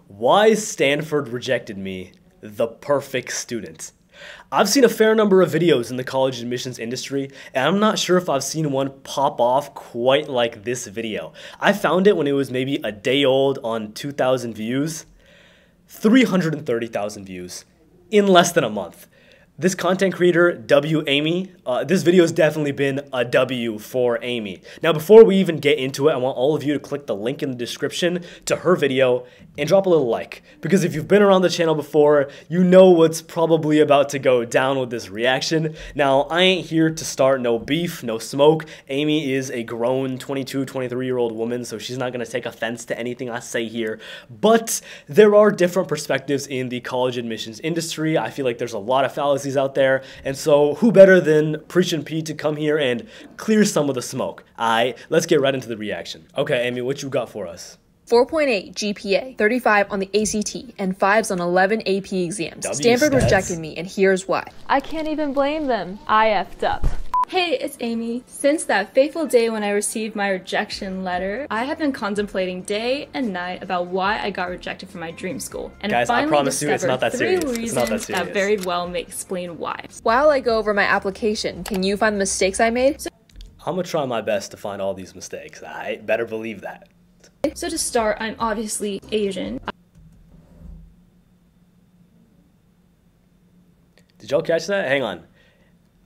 Why Stanford rejected me, the perfect student. I've seen a fair number of videos in the college admissions industry, and I'm not sure if I've seen one pop off quite like this video. I found it when it was maybe a day old on 2,000 views, 330,000 views in less than a month. This content creator, W. Amy, this video has definitely been a W for Amy. Now, before we even get into it, I want all of you to click the link in the description to her video and drop a little like. Because if you've been around the channel before, you know what's probably about to go down with this reaction. Now, I ain't here to start no beef, no smoke. Amy is a grown 22, 23-year-old woman, so she's not going to take offense to anything I say here. But there are different perspectives in the college admissions industry. I feel like there's a lot of fallacies out there, and so who better than Preachin' Pete to come here and clear some of the smoke. Let's get right into the reaction. Okay, Amy, what you got for us? 4.8 GPA, 35 on the ACT, and 5s on 11 AP exams. Stanford rejected me, and here's why. I can't even blame them. I effed up. Hey, it's Amy. Since that fateful day when I received my rejection letter, I have been contemplating day and night about why I got rejected from my dream school. And guys, finally I promise you, it's not that serious. Three reasons that very well may explain why. While I go over my application, can you find the mistakes I made? I'm gonna try my best to find all these mistakes. I better believe that. So to start, I'm obviously Asian. Did y'all catch that? Hang on.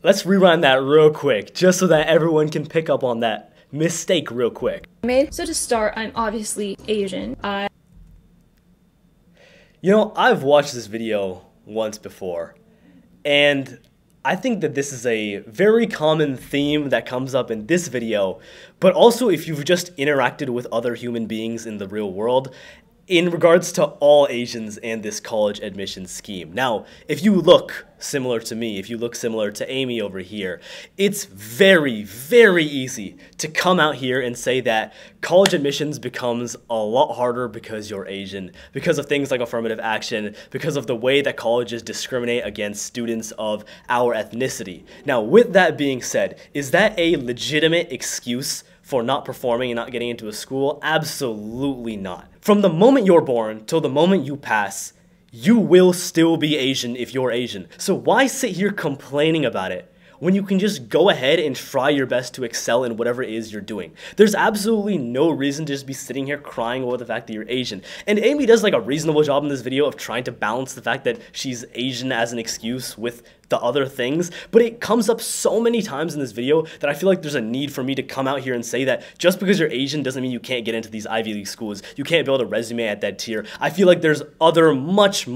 Let's rewind that real quick, just so that everyone can pick up on that mistake real quick. So to start, I'm obviously Asian. You know, I've watched this video once before, and I think that this is a very common theme that comes up in this video, but also if you've just interacted with other human beings in the real world, in regards to all Asians and this college admissions scheme. Now, if you look similar to me, if you look similar to Amy over here, it's very, very easy to come out here and say that college admissions becomes a lot harder because you're Asian, because of things like affirmative action, because of the way that colleges discriminate against students of our ethnicity. Now, with that being said, is that a legitimate excuse for not performing and not getting into a school? Absolutely not. From the moment you're born till the moment you pass, you will still be Asian if you're Asian. So why sit here complaining about it when you can just go ahead and try your best to excel in whatever it is you're doing? There's absolutely no reason to just be sitting here crying over the fact that you're Asian. And Amy does like a reasonable job in this video of trying to balance the fact that she's Asian as an excuse with the other things, but it comes up so many times in this video that I feel like there's a need for me to come out here and say that just because you're Asian doesn't mean you can't get into these Ivy League schools. You can't build a resume at that tier. I feel like there's other much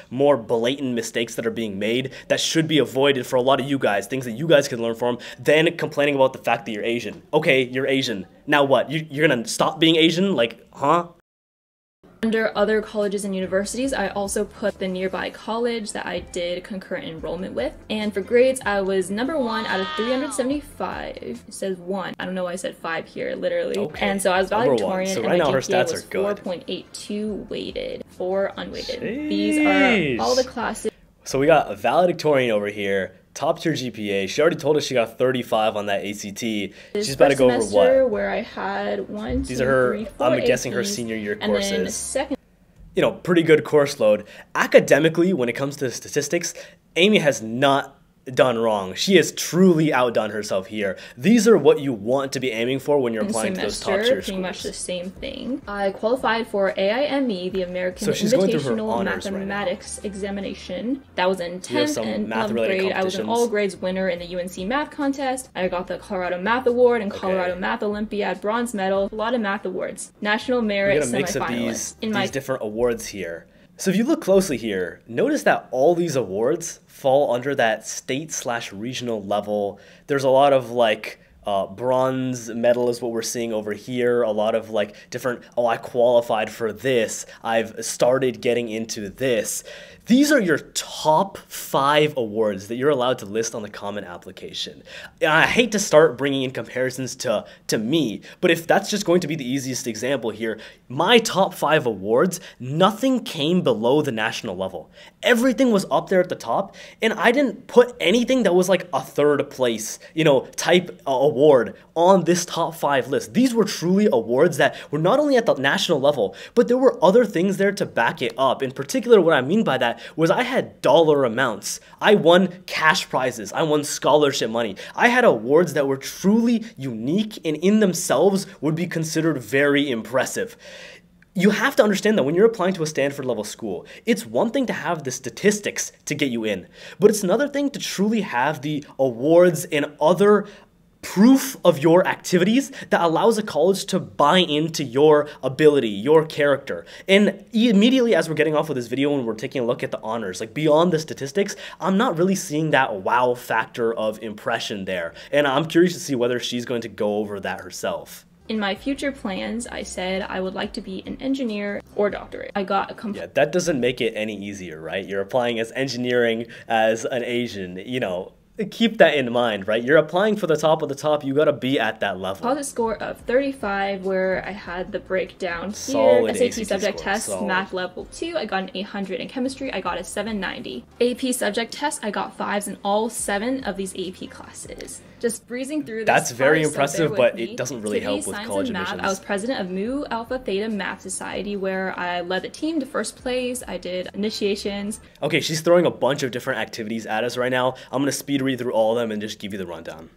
more blatant mistakes that are being made that should be avoided for a lot of you guys, things that you guys can learn from, than complaining about the fact that you're Asian. Okay, you're Asian. Now what? You're gonna stop being Asian? Like, huh? Under other colleges and universities, I also put the nearby college that I did concurrent enrollment with. And for grades, I was number 1 out of 375. It says 1. I don't know why I said 5 here, literally. Okay. And so I was valedictorian, so and right my now her GPA stats was are good. 4.82 weighted, 4 unweighted. Jeez. These are all the classes. So we got a valedictorian over here, top tier GPA. She already told us she got 35 on that ACT. She's about to go over what? Where I had 1, 2, These are her, 3, 4 I'm guessing her APs, senior year and courses. then second. You know, pretty good course load. Academically, when it comes to statistics, Amy has not done wrong. She has truly outdone herself here. These are what you want to be aiming for when you're applying to those top tier schools. Pretty much the same thing. I qualified for AIME, the American Invitational Mathematics Examination. That was in 10th and 11th grade. I was an all grades winner in the UNC math contest. I got the Colorado Math Award and Colorado Math Olympiad bronze medal. A lot of math awards. National Merit semifinalist. These different awards here. So if you look closely here, notice that all these awards fall under that state/regional level. There's a lot of like bronze medal is what we're seeing over here. A lot of like different, oh, I qualified for this. I've started getting into this. These are your top 5 awards that you're allowed to list on the common application. And I hate to start bringing in comparisons to me, but if that's just going to be the easiest example here, my top 5 awards, nothing came below the national level. Everything was up there at the top, and I didn't put anything that was like a 3rd place, you know, type award award on this top 5 list. These were truly awards that were not only at the national level, but there were other things there to back it up. In particular, what I mean by that was I had dollar amounts. I won cash prizes. I won scholarship money. I had awards that were truly unique and in themselves would be considered very impressive. You have to understand that when you're applying to a Stanford level school, it's one thing to have the statistics to get you in, but it's another thing to truly have the awards and other proof of your activities that allows a college to buy into your ability, your character. And immediately as we're getting off with this video and we're taking a look at the honors, like beyond the statistics, I'm not really seeing that wow factor of impression there. And I'm curious to see whether she's going to go over that herself. In my future plans, I said I would like to be an engineer or doctorate. I got a Yeah, that doesn't make it any easier, right? You're applying as engineering as an Asian, you know. Keep that in mind, right? You're applying for the top of the top. You gotta be at that level. Composite score of 35, where I had the breakdown here. Solid SAT ACT subject score, test, solid. math level 2, I got an 800. In chemistry, I got a 790. AP subject test, I got 5s in all 7 of these AP classes. Just breezing through this. That's very part, impressive, so but me. it doesn't really help with Science college and admissions. Math, I was president of Mu Alpha Theta Math Society, where I led the team to first place. I did initiations. Okay, she's throwing a bunch of different activities at us right now. I'm gonna speed read through all of them and just give you the rundown.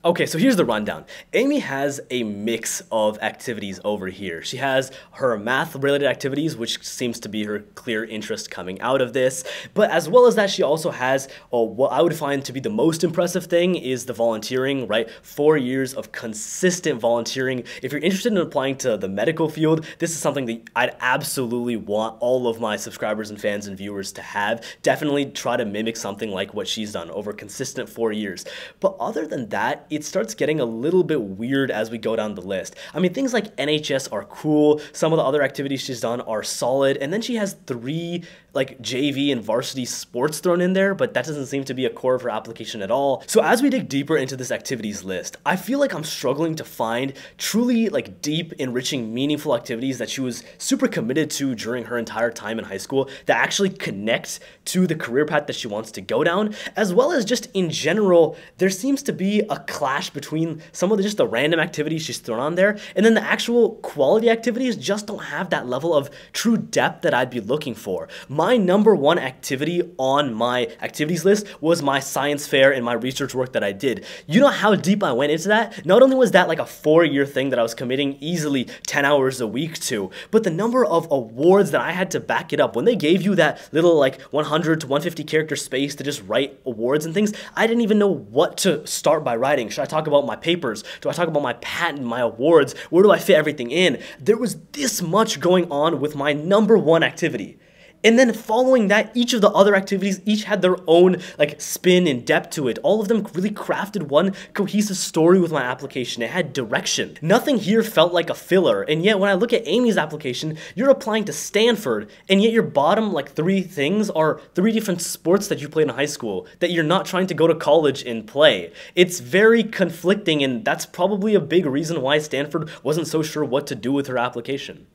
Okay, so here's the rundown. Amy has a mix of activities over here. She has her math-related activities, which seems to be her clear interest coming out of this. But as well as that, she also has what I would find to be the most impressive thing is the volunteering, right? 4 years of consistent volunteering. If you're interested in applying to the medical field, this is something that I'd absolutely want all of my subscribers and fans and viewers to have. Definitely try to mimic something like what she's done over consistent 4 years. But other than that, it starts getting a little bit weird as we go down the list. I mean, things like NHS are cool. Some of the other activities she's done are solid. And then she has 3 like JV and varsity sports thrown in there, but that doesn't seem to be a core of her application at all. So as we dig deeper into this activities list, I feel like I'm struggling to find truly like deep, enriching, meaningful activities that she was super committed to during her entire time in high school that actually connect to the career path that she wants to go down, as well as just in general, there seems to be a clash between some of just the random activities she's thrown on there, and then the actual quality activities just don't have that level of true depth that I'd be looking for. My number one activity on my activities list was my science fair and my research work that I did. You know how deep I went into that? Not only was that like a 4-year thing that I was committing easily 10 hours a week to, but the number of awards that I had to back it up. When they gave you that little like 100 to 150 character space to just write awards and things, I didn't even know what to start by writing. Should I talk about my papers? Do I talk about my patent, my awards? Where do I fit everything in? There was this much going on with my number one activity. And then following that, each of the other activities each had their own like spin and depth to it. All of them really crafted one cohesive story with my application. It had direction. Nothing here felt like a filler. And yet when I look at Amy's application, you're applying to Stanford, and yet your bottom like 3 things are 3 different sports that you played in high school that you're not trying to go to college and play. It's very conflicting, and that's probably a big reason why Stanford wasn't so sure what to do with her application.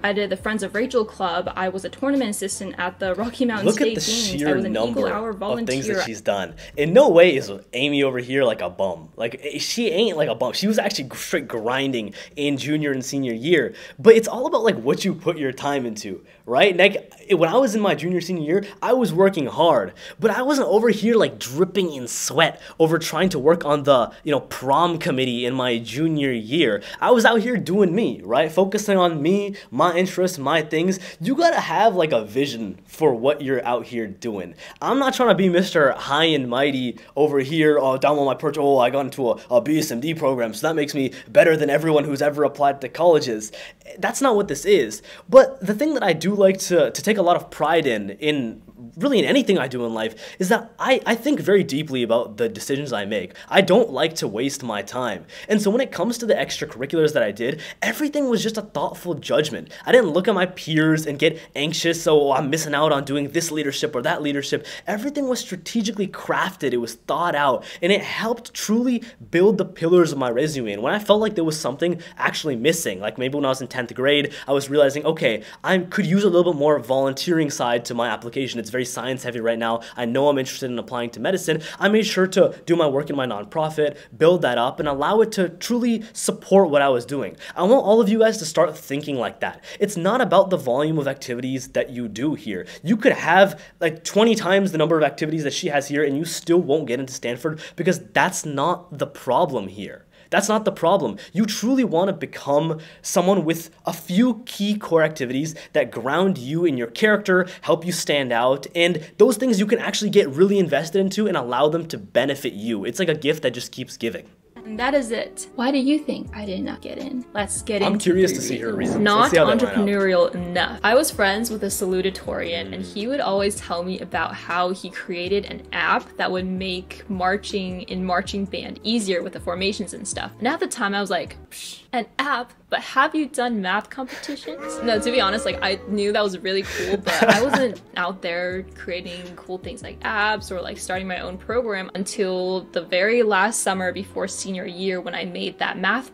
I did the Friends of Rachel Club. I was a tournament assistant at the Rocky Mountain State Games. Look at the sheer number of things that she's done. In no way is Amy over here like a bum. Like, she ain't like a bum. She was actually straight grinding in junior and senior year. But it's all about like what you put your time into, right? Like, when I was in my junior, senior year, I was working hard. But I wasn't over here like dripping in sweat over trying to work on the, prom committee in my junior year. I was out here doing me, right? Focusing on me, my interests, my things. You gotta have like a vision for what you're out here doing. I'm not trying to be Mr. High and Mighty over here, down on my perch, I got into a BSMD program, so that makes me better than everyone who's ever applied to colleges. That's not what this is. But the thing that I do like to take a lot of pride in really in anything I do in life is that I think very deeply about the decisions I make. I don't like to waste my time. And so when it comes to the extracurriculars that I did, everything was just a thoughtful judgment. I didn't look at my peers and get anxious, I'm missing out on doing this leadership or that leadership. Everything was strategically crafted, it was thought out, and it helped truly build the pillars of my resume. And when I felt like there was something actually missing, like maybe when I was in 10th grade, I was realizing, okay, I could use a little bit more volunteering side to my application. It's very science heavy right now. I know I'm interested in applying to medicine. I made sure to do my work in my nonprofit, build that up, and allow it to truly support what I was doing. I want all of you guys to start thinking like that. It's not about the volume of activities that you do here. You could have like 20 times the number of activities that she has here and you still won't get into Stanford, because that's not the problem here. That's not the problem. You truly want to become someone with a few key core activities that ground you in your character, help you stand out, and those things you can actually get really invested into and allow them to benefit you. It's like a gift that just keeps giving. And that is it. Why do you think I did not get in? Let's get in. I'm curious to see her reasons. Not entrepreneurial enough. I was friends with a salutatorian, and he would always tell me about how he created an app that would make marching in marching band easier with the formations and stuff. And at the time I was like, psh, an app? But have you done math competitions? No, to be honest, like I knew that was really cool, but I wasn't out there creating cool things like apps or like starting my own program until the very last summer before senior year when I made that math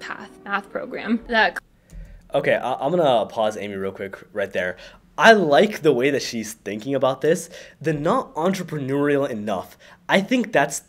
program. Okay, I'm gonna pause Amy real quick right there. I like the way that she's thinking about this. The not entrepreneurial enough. I think that's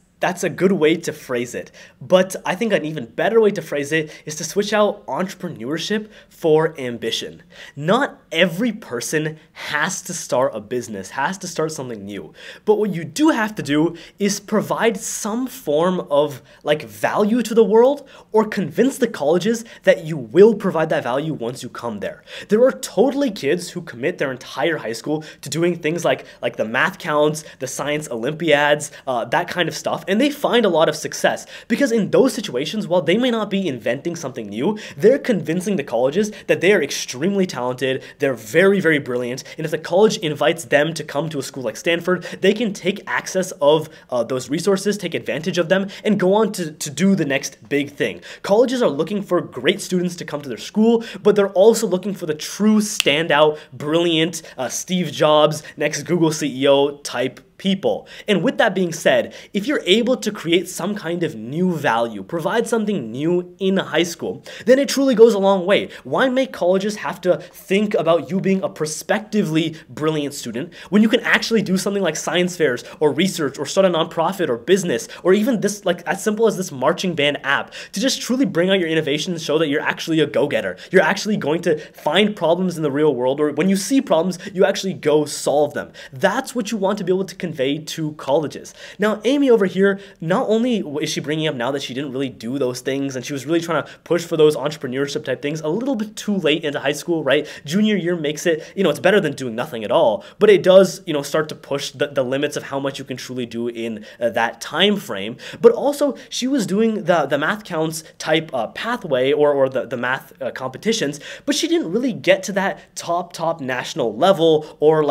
a good way to phrase it. But I think an even better way to phrase it is to switch out entrepreneurship for ambition. Not every person has to start a business, has to start something new. But what you do have to do is provide some form of like value to the world, or convince the colleges that you will provide that value once you come there. There are totally kids who commit their entire high school to doing things like the math counts, the science Olympiads, that kind of stuff. And they find a lot of success because in those situations, while they may not be inventing something new, they're convincing the colleges that they are extremely talented, they're very, very brilliant, and if the college invites them to come to a school like Stanford, they can take access of those resources, take advantage of them, and go on to do the next big thing. Colleges are looking for great students to come to their school, but they're also looking for the true standout, brilliant, Steve Jobs, next Google CEO type people. And with that being said, if you're able to create some kind of new value, provide something new in high school, then it truly goes a long way. Why make colleges have to think about you being a prospectively brilliant student when you can actually do something like science fairs or research or start a nonprofit or business, or even this, like as simple as this marching band app, to just truly bring out your innovation and show that you're actually a go-getter. You're actually going to find problems in the real world, or when you see problems, you actually go solve them. That's what you want to be able to convey to colleges. Now, Amy over here, not only is she bringing up now that she didn't really do those things and she was really trying to push for those entrepreneurship type things a little bit too late into high school, right? Junior year makes it, it's better than doing nothing at all, but it does, start to push the limits of how much you can truly do in that time frame. But also, she was doing the math counts type pathway or the math competitions, but she didn't really get to that top national level or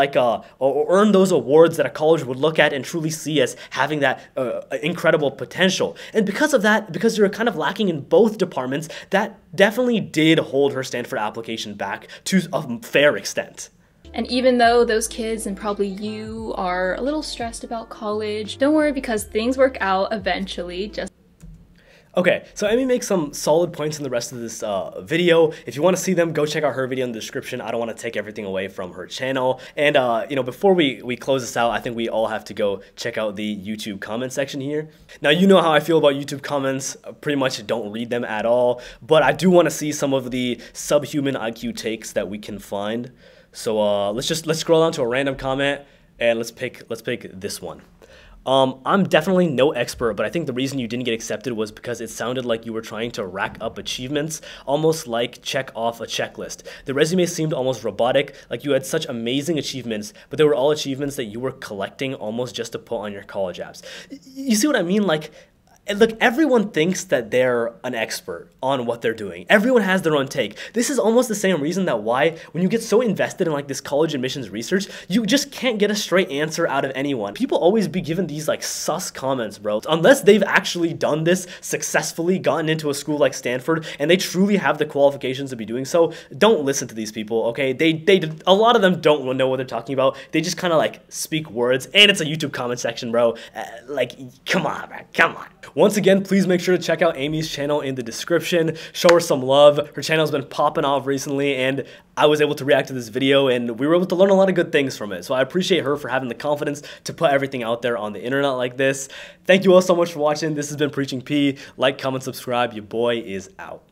or earn those awards that a college would look at and truly see as having that incredible potential. And because of that, because you're kind of lacking in both departments, that definitely did hold her Stanford application back to a fair extent. And even though those kids and probably you are a little stressed about college, don't worry, because things work out eventually. Okay, so Amy makes some solid points in the rest of this video. If you want to see them, go check out her video in the description. I don't want to take everything away from her channel. And, before we close this out, I think we all have to go check out the YouTube comment section here. Now, you know how I feel about YouTube comments. I pretty much don't read them at all. But I do want to see some of the subhuman IQ takes that we can find. So let's scroll down to a random comment and let's pick this one. I'm definitely no expert, but I think the reason you didn't get accepted was because it sounded like you were trying to rack up achievements, almost like check off a checklist. The resume seemed almost robotic, like you had such amazing achievements, but they were all achievements that you were collecting almost just to put on your college apps. You see what I mean? Look, everyone thinks that they're an expert on what they're doing. Everyone has their own take. This is almost the same reason that why, when you get so invested in this college admissions research, you just can't get a straight answer out of anyone. People always be given these sus comments, bro. Unless they've actually done this successfully, gotten into a school like Stanford, and they truly have the qualifications to be doing so, don't listen to these people, okay? A lot of them don't know what they're talking about. They just kind of speak words, and it's a YouTube comment section, bro. Come on, man, come on. Once again, please make sure to check out Amy's channel in the description. Show her some love. Her channel's been popping off recently, and I was able to react to this video, and we were able to learn a lot of good things from it. So I appreciate her for having the confidence to put everything out there on the internet like this. Thank you all so much for watching. This has been Preaching P. Like, comment, subscribe. Your boy is out.